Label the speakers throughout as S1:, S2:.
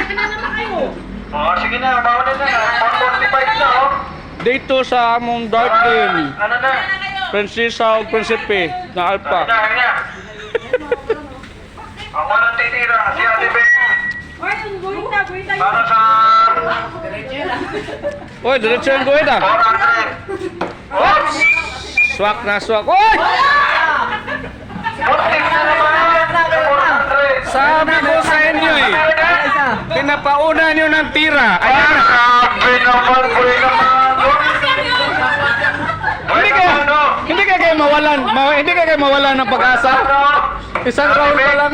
S1: Sige na naman kayo.
S2: Oh, sige na, mauna na. 4:45 na, oh.
S3: Dito sa among garden.
S2: Ano na?
S3: Prinsesa o prinsipe na Alpha.
S2: Ano na? Ako lang titira, si Ate Beth.
S1: Hoy, guhita.
S2: Para sa
S3: Oy, diretso yung guhit ah.
S2: 400. Oops!
S3: Swak na swak. Oy!
S2: Muntik na naman! 400.
S3: Sabi ko sa inyo eh. Pinapauna nyo ng tira. Ayan na.
S2: Grabe naman, boy naman.
S3: Hindi kayo mawalan. Hindi kayo mawalan ng pag-asa. Isang round pa lang.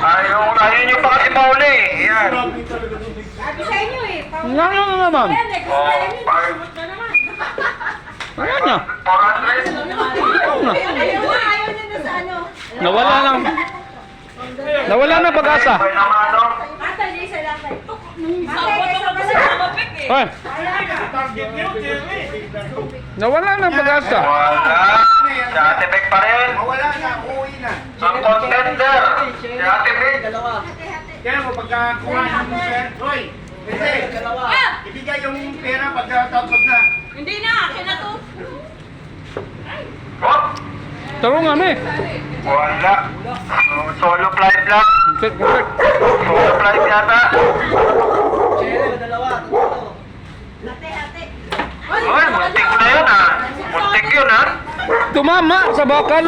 S2: Ayaw nyo pa kasi mauli. Yan.
S1: Sabi sa inyo eh.
S3: Nga naman. Ayan na.
S2: 400.
S1: Ayaw niya na sa ano.
S3: Nawala na pag-asa.
S2: Boy naman, no?
S1: Ata, Lisa lang kayo.
S3: Hoy, nawala na pag-asa.
S2: Wala. Si Ate Beth pa rin.
S4: Wala na, uuwi na.
S2: Ang contender. Si Ate Beth.
S4: Kaya mo, pagkakuha ng pera, Roy, kasi, ibigay yung pera pagkatapos na.
S1: Hindi na, akin na to.
S2: Oh,
S3: Tarong nga eh.
S2: wala. Solo flight lang.
S3: Perfect.
S2: Solo flight yata.
S1: Hati.
S2: Uy, muntik na yun ah. Muntik yun ah.
S3: Tumama sa bakal.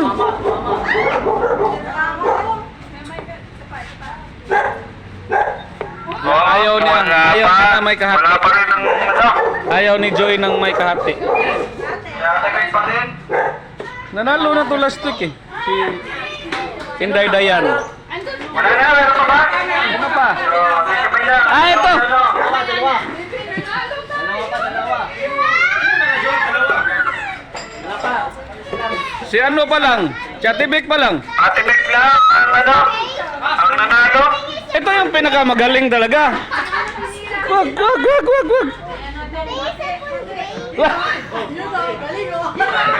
S3: Ayaw niya.
S2: Wala
S3: Ayaw
S2: pa.
S3: niya na may kahati.
S2: Wala pa rin ang ano.
S3: Ayaw ni Joy ng may kahati.
S2: Si Ate Beth pa rin.
S3: Nanalo na to last week eh. Si Inday Dayan.
S2: Wala na, meron pa ba?
S3: Ano pa?
S2: Sige ba yan?
S3: Ah, ito. Si ano pa lang? Si Ate Vic pa lang.
S2: Ate Beth lang, ang ano? Ang nanalo?
S3: Ito yung pinakamagaling talaga. Wag. Wah.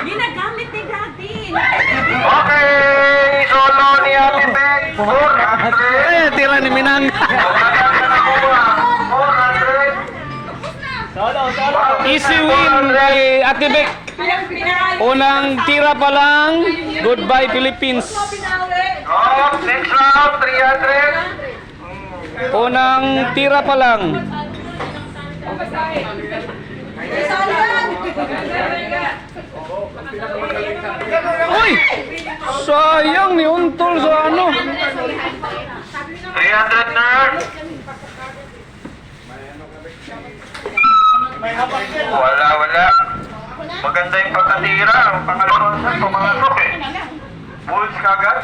S1: Ginagamit ni Daddy.
S2: Okay, solo ni Ate Beth. 400.
S3: Tira ni Minang. Easy win kay Ate Vic. Unang tira pa lang. Goodbye Philippines.
S2: Oh, next round, 300.
S3: Unang tira pa lang. Uy! Sayang ni Untol sa ano.
S2: 300 na. Wala. Maganda yung pagkatira. Ang pangalawang sa pumasok eh. Bulls kagad.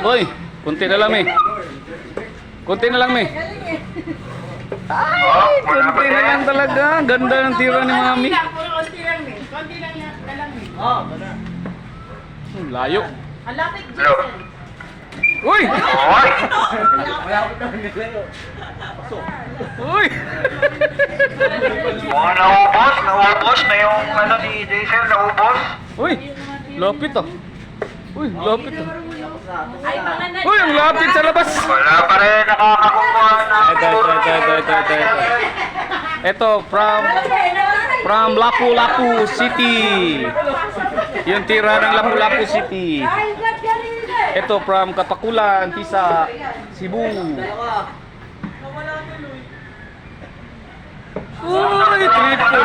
S3: Uy! Kunti na lang eh. Kunti na lang eh.
S2: Oh, wala pa
S3: Kunti na lang
S2: din.
S3: talaga. Ganda ng tira ni Mami. Layo.
S2: Hello.
S3: Uy!
S2: Oy!
S3: Uy!
S2: Mga naubos na yung ano ni Jason, naubos.
S3: Uy! Lapit ah. Uy, lapit ah.
S1: Ay, mga na.
S3: Uy, ang lapit sa labas.
S2: Wala pa rin nakakakuha ng
S3: Ito. Ito, from Lapu-Lapu City. Yung tira ng Lapu-Lapu City. Ito, from Katakulan, Tisa, Cebu. Uy, triple.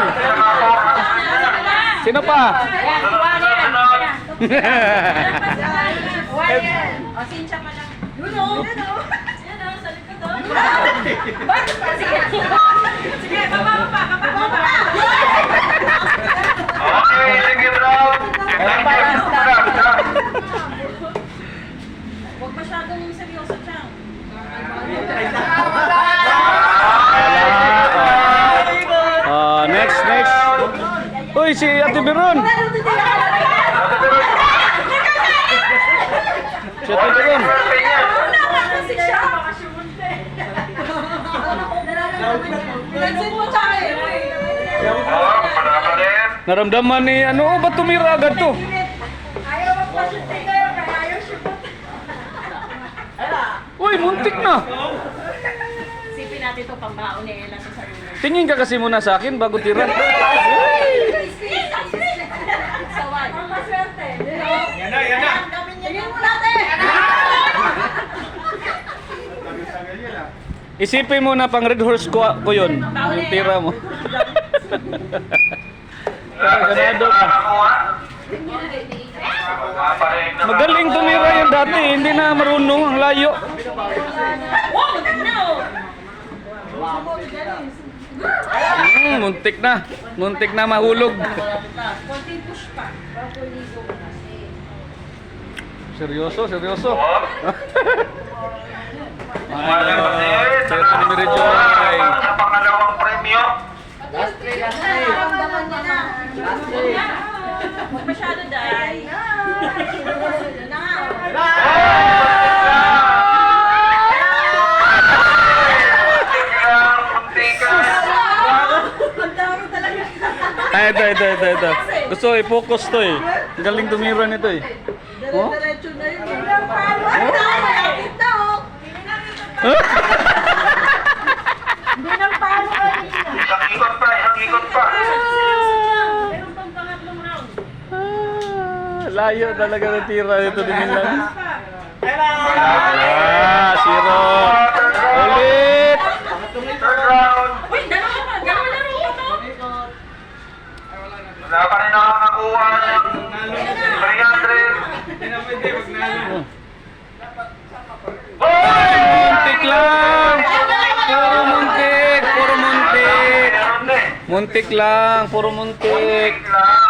S3: Sino pa?
S1: O, Sincha pa lang. Yun o. Sa likod o. Sige, baba.
S2: Okay, sige bro.
S1: Huwag masyadong seryoso siya.
S3: Next. Uy, si Ate Biron. Si Ate Biron.
S1: Pinansin mo siya eh.
S2: Wala pa rin.
S3: Naramdaman ni ano, ba't tumira agad to?
S1: Ayaw magpa-shoot kayo, kaya ayaw shoot.
S3: Uy, muntik na.
S1: Sipin natin ito pambaon ni Ella sa sarili.
S3: Tingin ka kasi muna sa akin bago tira.
S1: Saway. Ang maswerte.
S4: Yan na, yan na.
S1: Tingin mo natin.
S4: Tagal-tagal yan ah.
S3: Isipin mo na pang red horse ko yun. Yung tira mo. Ganado ka. Magaling tumira yun dati. Hindi na marunong. Ang layo.
S1: Wow, maganda oh.
S3: Muntik na. Muntik na mahulog.
S1: Konting push pa.
S3: Seryoso, seryoso.
S2: Wala kasi.
S3: Seryoso ni Mary Joy.
S2: Sa pangalawang premyo.
S1: Naramdaman niya na. Huwag masyado dahil.
S3: Ay, ito. Gusto i-focus to eh. Ang galing tumira nito eh. Oh?
S1: Diretso na yun. Malapit na oh. Hindi nang paano kanina.
S2: Isang ikot pa, isang ikot pa.
S1: Meron pang pangatlong round.
S3: Layo talaga ng tira nito ni Milan.
S2: Wala.
S3: Zero. Ulit.
S2: Third round.
S1: Uy, dalawa pa. Dalawa laro pa to.
S2: Wala pa rin nakakakuha ng 300.
S4: Hindi na pwede, wag nalo.
S3: Muntik lang. Puro muntik. Puro muntik.
S2: Meron na eh.
S3: Muntik lang. Puro muntik.
S2: Lang.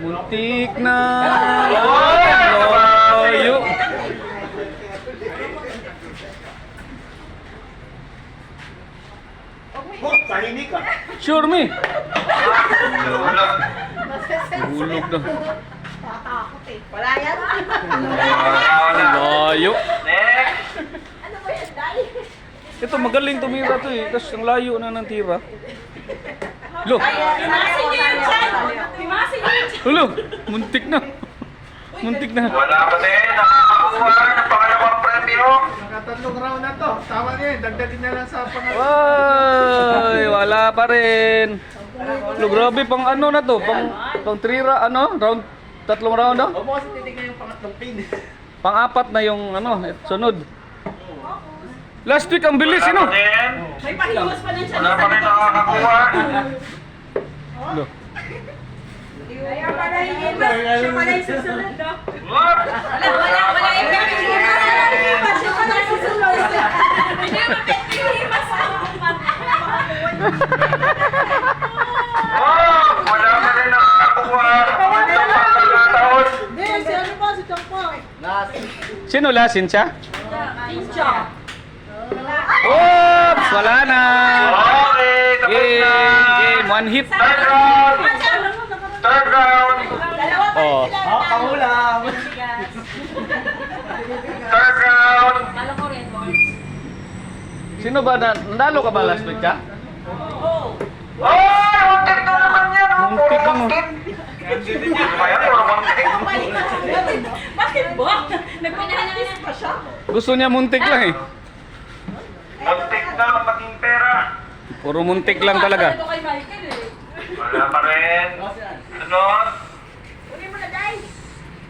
S3: Muntik na. Layo.
S4: Oh, tahimik ka.
S3: Sure me.
S2: Ulag.
S3: Hulog na.
S1: Tatakot eh. Wala yan.
S2: Wala.
S3: Layo.
S2: Next.
S1: Ano ba yan, Dali?
S3: Ito magaling tumira to eh. Kasi ang layo na ng tira. Lo.
S1: Timasin niyo yung chan. Timasin niyo yung chan.
S3: Hulo. Muntik na. Muntik na.
S2: Wala pa din nakakakuha ng pangalawang premyo.
S4: Nakatatlong round na to. Tama na yun, dagdagin na lang sa pangalan.
S3: Ay, wala pa rin. Lo, grabe pang ano na to. Pang 3 round. Tatlong round no?
S4: Opo kasi titignan yung pangatlong pin.
S3: Pang-apat na yung sunod. Last week ang bilis,
S2: Wala
S3: no?
S2: pa din.
S1: May pahiwas pa din siya.
S2: Wala pa rin nakakakuha.
S3: Lo.
S1: Kaya pala yung iba. Siya pala yung susunod, no?
S2: What?
S1: Wala yung iba. Siya pala yung susunod. Hindi mo pinihimas
S2: Oh, wala pa rin nakakakuha ng pagkakataon.
S3: Sino lasin siya?
S1: Incha.
S3: Oops! Wala na!
S2: Okay, tapos na.
S3: Game! One hit!
S2: Third round. Third round.
S1: Dalawa pa
S3: Oh.
S1: rin sila.
S4: Pangulam.
S2: Third round.
S1: Kala ko rin, boys.
S3: Sino ba na? Nandalo ka ba last week ka?
S1: Oo.
S2: Oh, muntik na naman yan.
S3: Muntik na mo.
S2: Muntik. Kaya puro muntik.
S1: Bakit ba? Nagpinahalis pa siya.
S3: Gusto niya muntik lang eh.
S2: Muntik na maging pera.
S3: Puro muntik lang talaga.
S1: Ito kay Michael eh.
S2: Wala pa rin. Ano?
S1: Uli mo na, guys.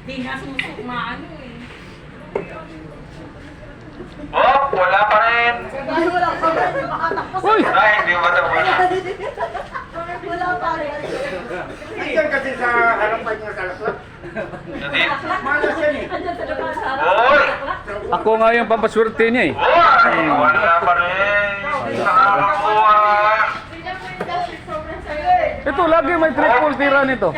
S1: Di nga sumusukmaan eh.
S2: Oh, wala pa rin.
S3: Uy!
S2: Ay, hindi mo ito wala.
S4: Nandiyan kasi sa harapan niya sa laklak.
S2: Hindi.
S4: Malas yan eh.
S1: Andyan sa labas.
S2: Oy!
S3: Ako nga yung pampaswerte niya eh.
S2: Oy! Wala pa rin. Nakakakuha.
S3: Ito, lagi may triple tira nito.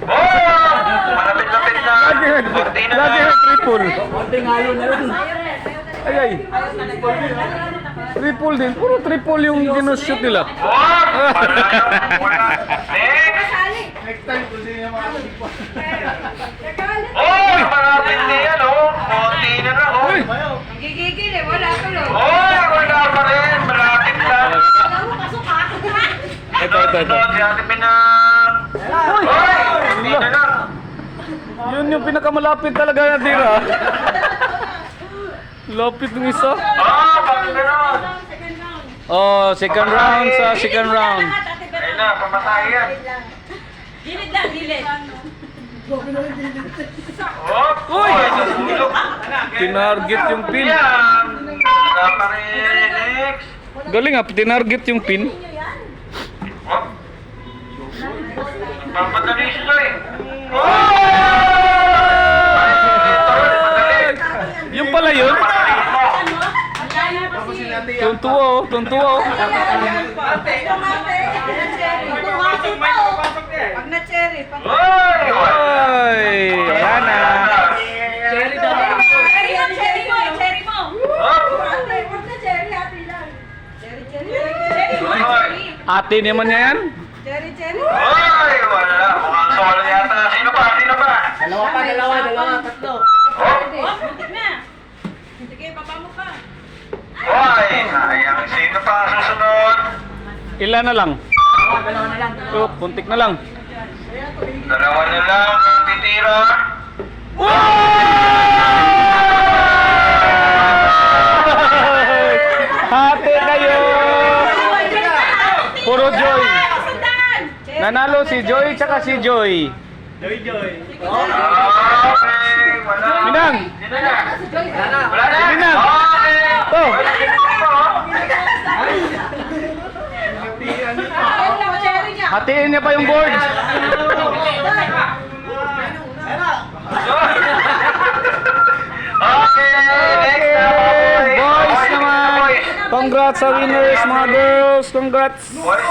S2: Oh! Malapit-lapit na. Kunti na
S3: Lagi
S2: lang.
S3: may triple. Ay, ay. Triple din. Puro triple yung ginushoot nila.
S2: Oh! Wala na. Wala. Next!
S4: Next time, kung sino yung mga tipo.
S2: Oh! Malapit na yan, oh. Kunti na lang, oh.
S3: Uy!
S1: Gigigil eh, wala tuloy.
S2: Oh! Wala pa rin. Malapit lang.
S1: Alam mo, pasok ka.
S3: Ito.
S2: Si Ate Pinang.
S3: Uy!
S2: Oy! Kunti na lang.
S3: Yun yung pinakamalapit talaga na tira. Lapit ng isa.
S2: Bakit gano'n?
S3: Oh, second round sa second round.
S2: Ayun na, pamatay yan.
S1: Gilid lang, gilid.
S3: Uy!
S2: Nahulog.
S3: Tinarget yung pin.
S2: Yan. Naparelix.
S3: Galing ah, tinarget yung pin.
S2: Oh. Papadali siya eh.
S3: Yung pala yun. Tuntua oh, tuntua oh.
S1: Pag na cherry, pag
S3: Oy! Ayan na.
S1: cherry mo, cherry mo, cherry mo. Ate, pag na cherry, ate lang. Cherry, cherry. Cherry mo, cherry.
S3: Ate naman yan.
S1: Cherry, cherry.
S2: Ay, wala. Mukhang solo yata. Sino ba? Sino ba?
S1: Dalawa, tatlo. Oh, muntik na. Sige, baba mo pa.
S2: Ay, sayang. Sino pa ang susunod?
S3: Ilan na lang? Oh, puntik na lang.
S2: Dalawa na lang ang titira.
S3: Hati kayo! Puro Joy. Nanalo si Joy tsaka si Joy.
S2: Okay, wala.
S3: Minang!
S2: Sino na? Wala na.
S3: Minang!
S2: Okay.
S3: Oh! Hatiin niya pa yung board.
S2: Okay, next na mga boys.
S3: Boys naman. Congrats sa winners mga girls. Congrats.
S2: Boys.